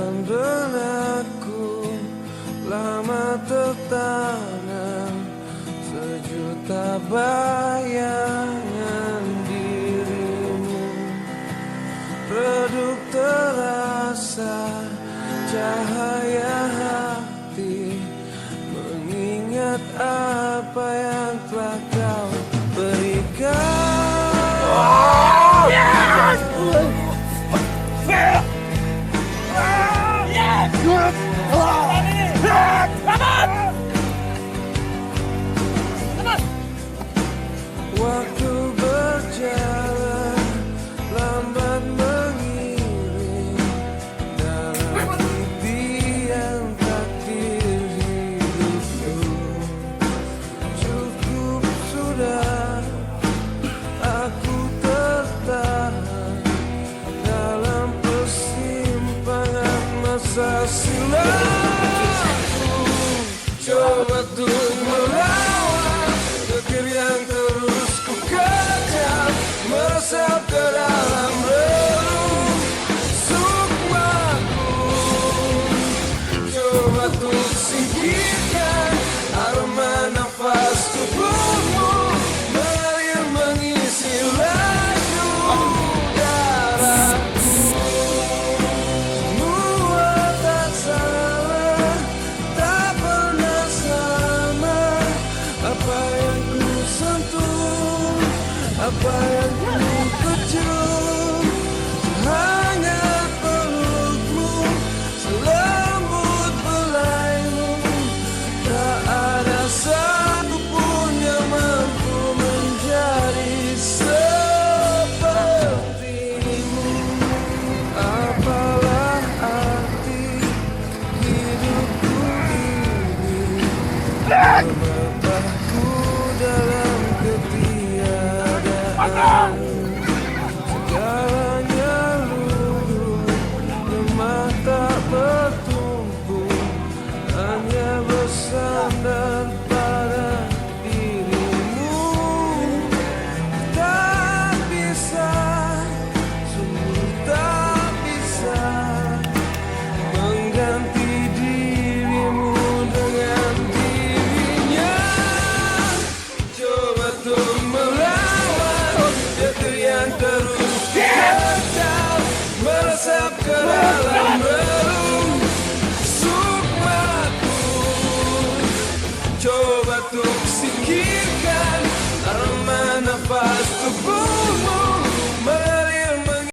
dalam benakku lama tertanam sejuta bayangan dirimu. Redup terasa cahaya hati mengingat apa yang telah kau berikan. Yes! Waktu berjalan lambat mengiring dalam impian takdir hidupku. Cukup sudah aku tertahan dalam persimpangan masa silamku. Coba untuk melawan pikir yang terus ku kejar, meresap ke dalam relung sukmaku. Coba untuk singkirkan aroma nafas tubuhmu mengalir mengisi lagu darahku. Semua tak salah, tak pernah sama. Apa yang ku sentuh, apa yang ku pegang, hangat pelukmu, selembut belaimu. Tak ada satupun yang mampu menjadi sepertimu. Apalah arti hidupku ini, merebahku dalam ketiadaan. Segalanya luruh, lemah tak bertumpu, hanya bersandar pada dirimu. Tak bisa, sungguh tak bisa mengganti dirimu dengan dirinya. Coba untuk melawan detir yang terus kejar, meresap ke dalam